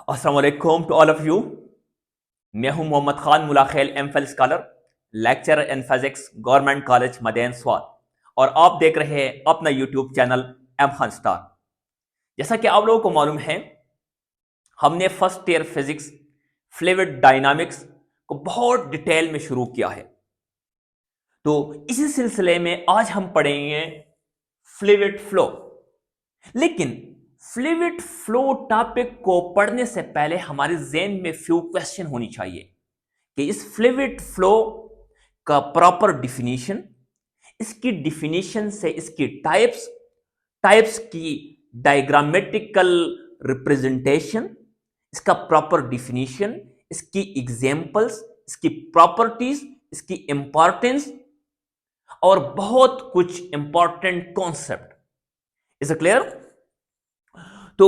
अस्सलाम वालेकुम to all of you. मैं हूं Mohammad Khan Mulakhel MPhil scholar, lecturer in physics, government college Madyan Swat, और आप देख रहे हैं अपना YouTube channel M Khan star. जैसा कि आप लोगों को मालूम है, हमने first year physics fluid dynamics को बहुत डिटेल में शुरू किया है। तो इसी सिलसिले में आज हम पढ़ेंगे फ्लूइड फ्लो। लेकिन फ्लूइड फ्लो टॉपिक को पढ़ने से पहले हमारे ज़हन में फ्यू क्वेश्चन होनी चाहिए कि इस फ्लूइड फ्लो का प्रॉपर डिफिनीशन, इसकी डिफिनीशन से इसकी टाइप्स, टाइप्स की डायग्रामेटिकल रिप्रेजेंटेशन, इसका प्रॉपर डिफिनीशन, इसकी एग्जाम्पल्स, इसकी प्रॉपर्टीज, इसकी इंपॉर्टेंस और बहुत कुछ इंपॉर्टेंट कॉन्सेप्ट। Is clear? तो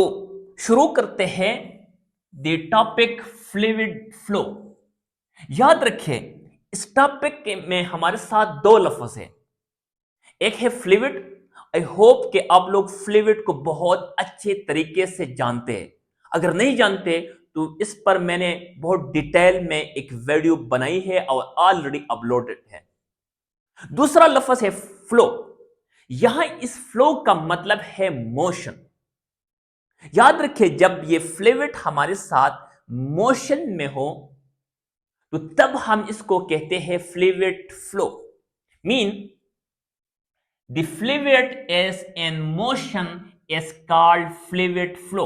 शुरू करते हैं द टॉपिक फ्लूइड फ्लो। याद रखें, इस टॉपिक में हमारे साथ दो लफ्ज हैं, एक है फ्लूइड। आई होप कि आप लोग फ्लूइड को बहुत अच्छे तरीके से जानते हैं। अगर नहीं जानते तो इस पर मैंने बहुत डिटेल में एक वीडियो बनाई है और ऑलरेडी अपलोडेड है। दूसरा लफ्ज है फ्लो। यहां इस फ्लो का मतलब है मोशन। याद रखिए, जब ये फ्लूइड हमारे साथ मोशन में हो तो तब हम इसको कहते हैं fluid flow. Mean the fluid is in motion is called fluid flow.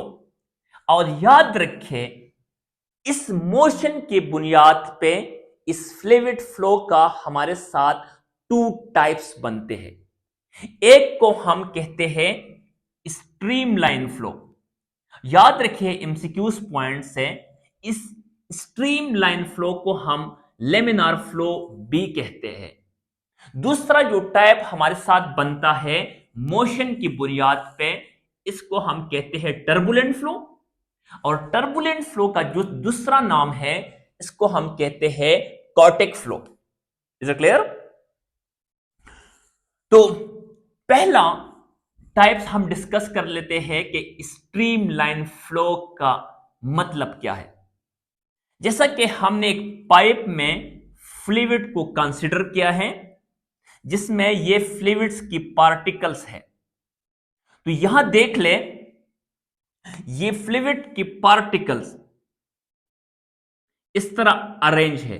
और याद रखिए, इस मोशन की बुनियाद पे इस फ्लूइड फ्लो का हमारे साथ टू टाइप्स बनते हैं। एक को हम कहते हैं स्ट्रीमलाइन फ्लो। याद रखिए, एमसीक्यूज पॉइंट से इस स्ट्रीमलाइन फ्लो को हम लेमिनार फ्लो भी कहते हैं। दूसरा जो टाइप हमारे साथ बनता है मोशन की बुनियाद पे, इसको हम कहते हैं टर्बुलेंट फ्लो। और टर्बुलेंट फ्लो का जो दूसरा नाम है, इसको हम कहते हैं कॉर्टिक फ्लो। Is it clear? तो पहला टाइप्स हम डिस्कस कर लेते हैं कि स्ट्रीमलाइन फ्लो का मतलब क्या है। जैसा कि हमने एक पाइप में फ्लूइड को कंसीडर किया है जिसमें ये फ्लूइड्स की पार्टिकल्स है, तो यहां देख ले, ये फ्लूइड की पार्टिकल्स इस तरह अरेंज है।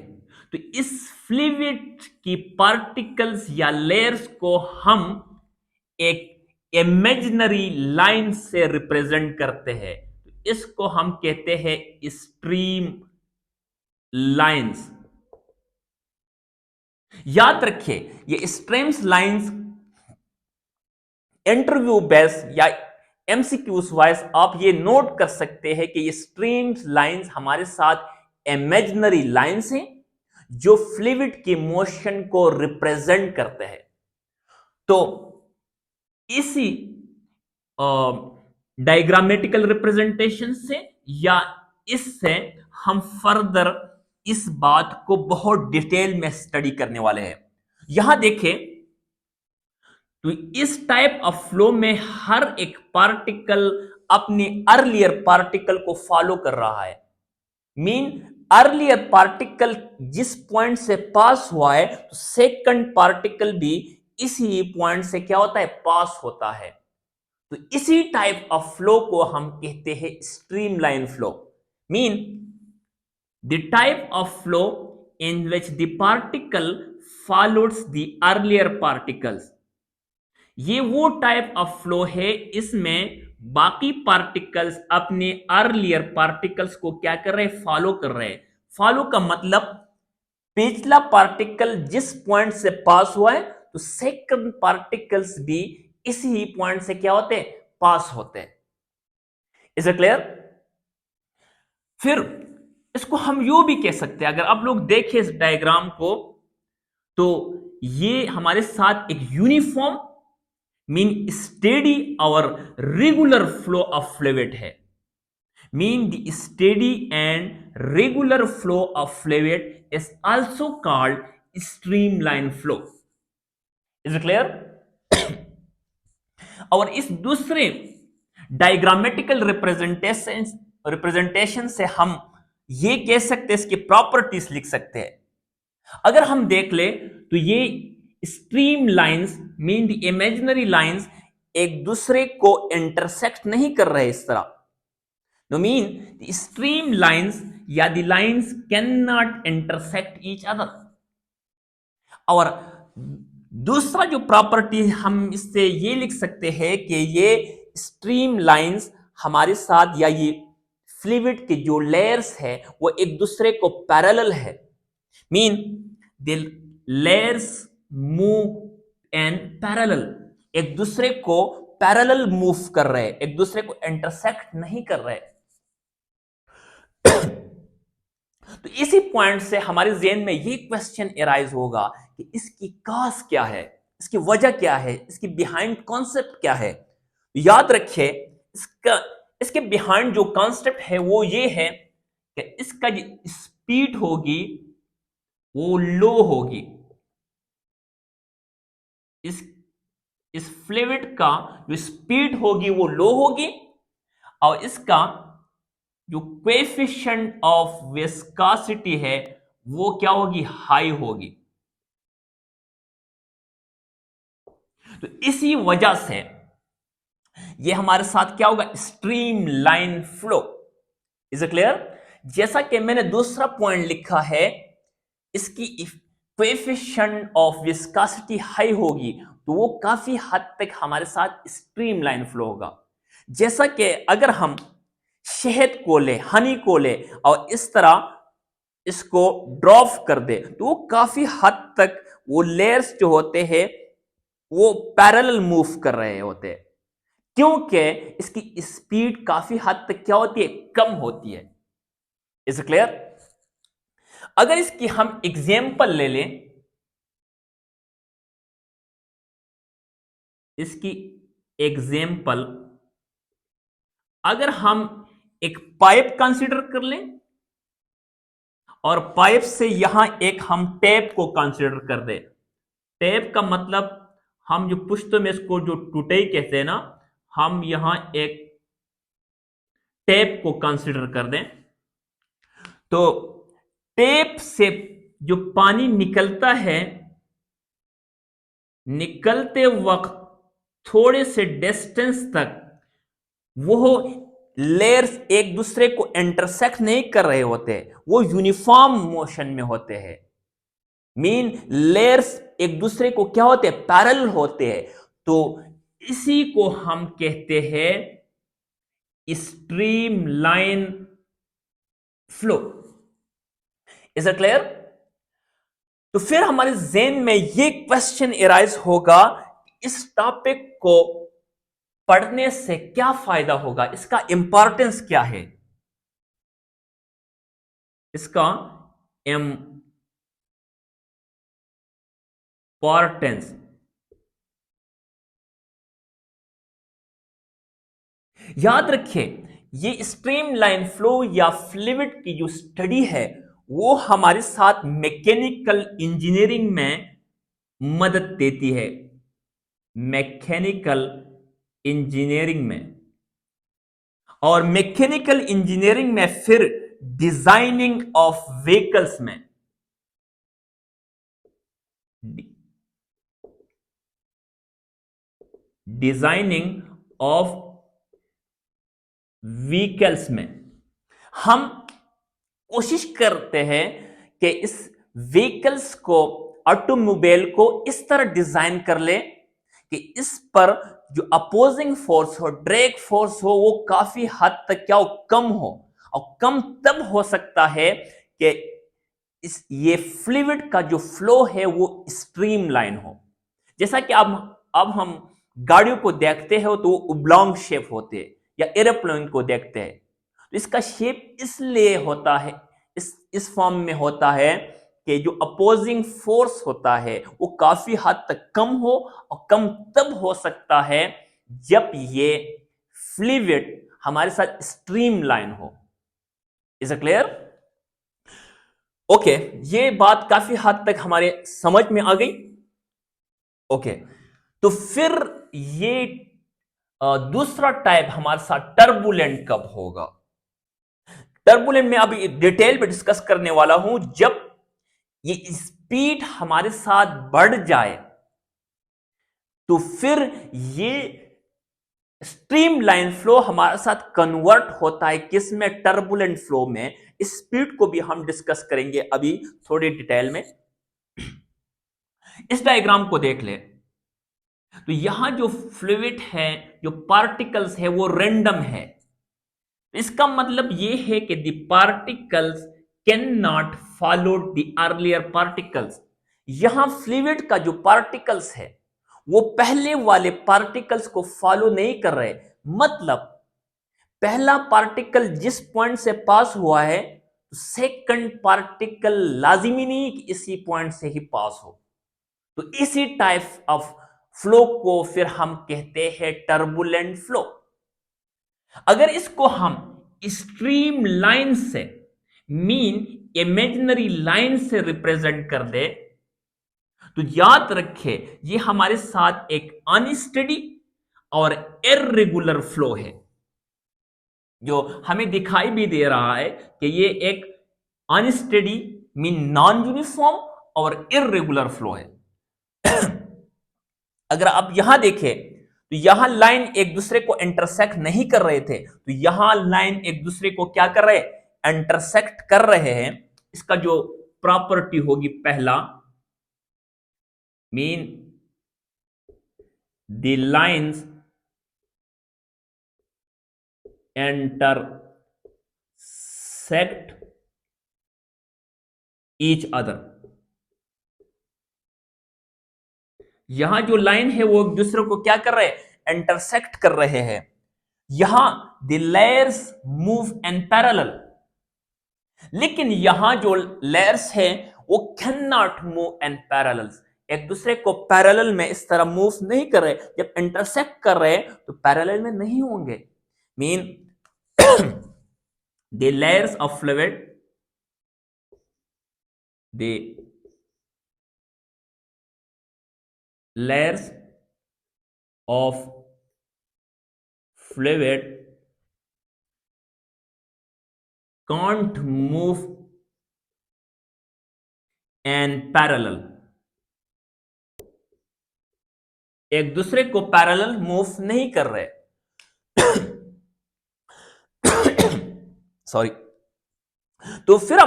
तो इस फ्लूइड की पार्टिकल्स या लेयर्स को हम एक इमेजिनरी लाइन से रिप्रेजेंट करते हैं। तो इसको हम कहते हैं स्ट्रीम लाइंस। याद रखिए, ये स्ट्रीम्स लाइंस इंटरव्यू बेस या एमसीक्यूज वाइज आप ये नोट कर सकते हैं कि ये स्ट्रीम्स लाइंस हमारे साथ इमेजिनरी लाइंस हैं जो फ्लूइड की मोशन को रिप्रेजेंट करते हैं। तो इसी डायग्रामेटिकल रिप्रेजेंटेशन से या इससे हम फर्दर इस बात को बहुत डिटेल में स्टडी करने वाले हैं। यहां देखें, तो इस टाइप ऑफ फ्लो में हर एक पार्टिकल अपने अर्लियर पार्टिकल को फॉलो कर रहा है। मीन अर्लियर पार्टिकल जिस पॉइंट से पास हुआ है, तो सेकंड पार्टिकल भी इसी पॉइंट से क्या होता है, पास होता है। तो इसी टाइप ऑफ फ्लो को हम कहते हैं streamline flow. Mean the type of flow in which the particle follows the earlier particles. ये वो टाइप ऑफ फ्लो है इसमें बाकी पार्टिकल्स अपने अर्लियर पार्टिकल्स को क्या कर रहे हैं, फॉलो कर रहे हैं। फॉलो का मतलब पिछला पार्टिकल जिस पॉइंट से पास हुआ है, तो सेकंड पार्टिकल्स भी इसी पॉइंट से क्या होते हैं, पास होते हैं। Is it clear? फिर इसको हम यू भी कह सकते हैं, अगर आप लोग देखें इस डायग्राम को, तो ये हमारे साथ एक यूनिफॉर्म मीन स्टेडी और रेगुलर फ्लो ऑफ फ्लूइड है। Mean the steady and regular flow of fluid is also called streamline flow. Is it clear? और इस दूसरे डायग्रामेटिकल रिप्रेजेंटेशन रिप्रेजेंटेशन से हम ये कह सकते हैं, इसकी प्रॉपर्टीज लिख सकते हैं। अगर हम देख ले तो ये stream lines mean the imaginary lines एक दूसरे को इंटरसेक्ट नहीं कर रहे इस तरह। No mean the stream lines या the lines can not intersect each other. और दूसरा जो प्रॉपर्टी हम इससे ये लिख सकते हैं कि ये स्ट्रीम लाइंस हमारे साथ या ये फ्लूइड के जो लेयर्स है वो एक दूसरे को पैरेलल है। Mean the layers move and parallel, एक दूसरे को पैरेलल मूव कर रहे हैं, एक दूसरे को इंटरसेक्ट नहीं कर रहे। तो इसी पॉइंट से हमारे ज़हन में ये क्वेश्चन एराइज होगा कि इसकी काज क्या है, इसकी वजह क्या है, इसकी बिहाइंड कॉन्सेप्ट क्या है। याद रखिए इसके बिहाइंड जो कॉन्सेप्ट है वो ये है कि इसका जो स्पीड होगी वो लो होगी। इस फ्लूइड का जो स्पीड होगी वो लो होगी और इसका जो कोएफिशिएंट ऑफ विस्कोसिटी है वो क्या होगी, हाई होगी। तो इसी वजह से ये हमारे साथ क्या होगा, stream line flow. Is it clear? जैसा कि मैंने दूसरा पॉइंट लिखा है, इसकी कोएफिशिएंट ऑफ विस्कोसिटी हाई होगी तो वो काफी हद तक हमारे साथ स्ट्रीम लाइन फ्लो होगा। जैसा कि अगर हम शहद को ले, हनी को ले और इस तरह इसको ड्रॉप कर दे तो वो काफी हद तक वो लेयर्स जो होते हैं वो पैरेलल मूव कर रहे होते हैं, क्योंकि इसकी स्पीड काफी हद तक क्या होती है, कम होती है। Is clear? अगर इसकी हम एग्जाम्पल ले लें, इसकी एग्जाम्पल अगर हम एक पाइप कंसीडर कर लें और पाइप से यहां एक हम टैप को कंसीडर कर दें। टैप का मतलब हम जो पुश्तो में इसको जो टूटे कहते हैं ना, हम यहां एक टैप को कंसीडर कर दें तो टैप से जो पानी निकलता है, निकलते वक्त थोड़े से डिस्टेंस तक वो लेयर्स एक दूसरे को इंटरसेक्ट नहीं कर रहे होते, वो यूनिफॉर्म मोशन में होते हैं। मीन लेयर्स एक दूसरे को क्या होते हैं, पैरेलल होते हैं। तो इसी को हम कहते हैं stream line flow. Is it clear? तो फिर हमारे ज़हन में ये क्वेश्चन एराइज होगा, इस टॉपिक को पढ़ने से क्या फायदा होगा, इसका इंपॉर्टेंस क्या है। इसका इंपॉर्टेंस याद रखिए, ये स्ट्रीम लाइन फ्लो या फ्लूइड की जो स्टडी है वो हमारे साथ मैकेनिकल इंजीनियरिंग में मदद देती है। मैकेनिकल इंजीनियरिंग में, और मैकेनिकल इंजीनियरिंग में फिर डिजाइनिंग ऑफ व्हीकल्स में, डिजाइनिंग ऑफ व्हीकल्स में हम कोशिश करते हैं कि इस व्हीकल्स को, ऑटोमोबाइल को इस तरह डिजाइन कर ले कि इस पर जो अपोजिंग फोर्स हो, ड्रैग फोर्स हो, वो काफी हद तक क्या हो, कम हो। और कम तब हो सकता है कि ये फ्लूइड का जो फ्लो है वो स्ट्रीम लाइन हो। जैसा कि अब हम गाड़ियों को देखते हैं तो वो ओब्लॉन्ग शेप होते हैं, या एरोप्लेन को देखते हैं तो इसका शेप इसलिए होता है, इस फॉर्म में होता है कि जो अपोजिंग फोर्स होता है वो काफी हद तक कम हो, और कम तब हो सकता है जब ये फ्लूइड हमारे साथ स्ट्रीम लाइन हो। Is it clear? ओके, ये बात काफी हद तक हमारे समझ में आ गई। ओके, तो फिर ये दूसरा टाइप हमारे साथ टर्बुलेंट कब होगा। टर्बुलेंट में अभी डिटेल में डिस्कस करने वाला हूं। जब ये स्पीड हमारे साथ बढ़ जाए तो फिर ये स्ट्रीमलाइन फ्लो हमारे साथ कन्वर्ट होता है किसमें, टर्बुलेंट फ्लो में। स्पीड को भी हम डिस्कस करेंगे अभी थोड़ी डिटेल में। इस डायग्राम को देख ले तो यहां जो फ्लूइड है, जो पार्टिकल्स है वो रेंडम है। इसका मतलब यह है कि the particles can not follow the earlier particles. यहां फ्लूइड का जो पार्टिकल्स है वो पहले वाले पार्टिकल्स को फॉलो नहीं कर रहे। मतलब पहला पार्टिकल जिस पॉइंट से पास हुआ है, सेकंड पार्टिकल लाजिमी नहीं कि इसी पॉइंट से ही पास हो। तो इसी टाइप ऑफ फ्लो को फिर हम कहते हैं टर्बुलेंट फ्लो। अगर इसको हम स्ट्रीम लाइन से, मीन इमेजिनरी लाइन से रिप्रेजेंट कर दे तो याद रखें ये हमारे साथ एक अनस्टेडी और इर्रेगुलर फ्लो है, जो हमें दिखाई भी दे रहा है कि ये एक अनस्टेडी मीन नॉन यूनिफॉर्म और इर्रेगुलर फ्लो है। अगर आप यहां देखें तो यहां लाइन एक दूसरे को इंटरसेक्ट नहीं कर रहे थे, तो यहां लाइन एक दूसरे को क्या कर रहे हैं, इंटरसेक्ट कर रहे हैं। इसका जो प्रॉपर्टी होगी पहला, mean the lines intersect each other। यहां जो लाइन है वो एक दूसरे को क्या कर रहे हैं, इंटरसेक्ट कर रहे हैं। यहां the layers move in parallel, लेकिन यहां जो लेयर्स है वो can not move in parallel. एक दूसरे को पैरेलल में इस तरह मूव नहीं कर रहे। जब इंटरसेक्ट कर रहे हैं तो पैरेलल में नहीं होंगे। Mean the layers of fluid, the layers of fluid can't move in parallel। एक दूसरे को पैरेलल मूव नहीं कर रहे। सॉरी। तो फिर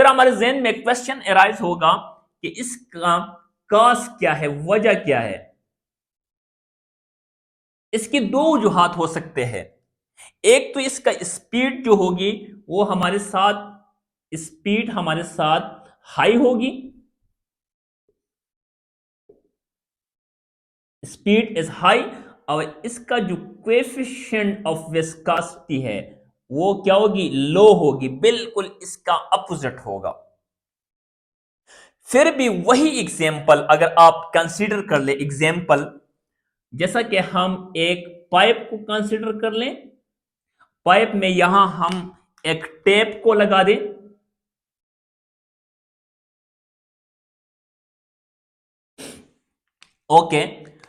हमारे ज़हन में क्वेश्चन अराइज होगा कि इसका कॉज क्या है, वजह क्या है। इसकी दो वजूहात हो सकते हैं। एक तो इसका स्पीड जो होगी वो हमारे साथ हाई होगी, स्पीड इज हाई, और इसका जो कोएफिशिएंट ऑफ विस्कोसिटी है वो क्या होगी, लो होगी। बिल्कुल इसका अपोजिट होगा। फिर भी वही एग्जाम्पल अगर आप कंसीडर कर ले, एग्जाम्पल जैसा कि हम एक पाइप को कंसीडर कर लें। पाइप में यहां हम एक टेप को लगा दें। ओके,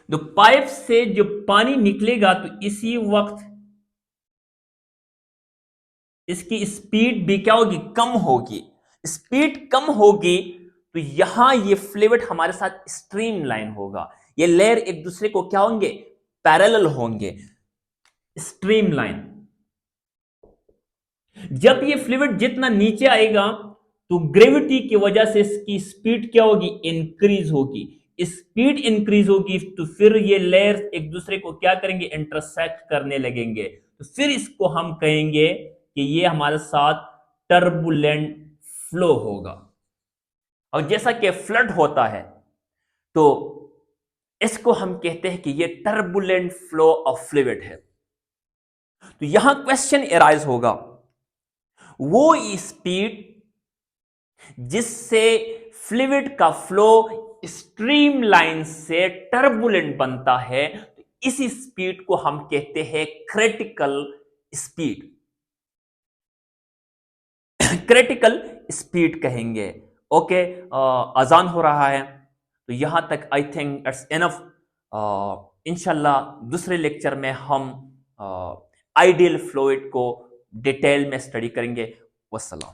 तो पाइप से जो पानी निकलेगा तो इसी वक्त इसकी स्पीड भी क्या होगी, कम होगी। स्पीड कम होगी तो यहां ये फ्लूइड हमारे साथ स्ट्रीम लाइन होगा। ये लेयर एक दूसरे को क्या होंगे, पैरेलल होंगे, स्ट्रीम लाइन। जब ये फ्लूइड जितना नीचे आएगा तो ग्रेविटी की वजह से इसकी स्पीड क्या होगी, इंक्रीज होगी। स्पीड इंक्रीज होगी तो फिर ये लेयर्स एक दूसरे को क्या करेंगे, इंटरसेक्ट करने लगेंगे। तो फिर इसको हम कहेंगे कि ये हमारे साथ टर्बुलेंट फ्लो होगा। और जैसा कि फ्लड होता है तो इसको हम कहते हैं कि ये टर्बुलेंट फ्लो ऑफ फ्लूइड है। तो यहां क्वेश्चन अराइज होगा, वो स्पीड जिससे फ्लूइड का फ्लो स्ट्रीमलाइन से टर्बुलेंट बनता है, तो इसी स्पीड को हम कहते हैं क्रिटिकल स्पीड। क्रिटिकल स्पीड कहेंगे। ओके, अजान हो रहा है तो यहां तक आई थिंक इट्स इनफ। इंशाल्लाह दूसरे लेक्चर में हम आइडियल फ्लूइड को डिटेल में स्टडी करेंगे। वस्सलाम।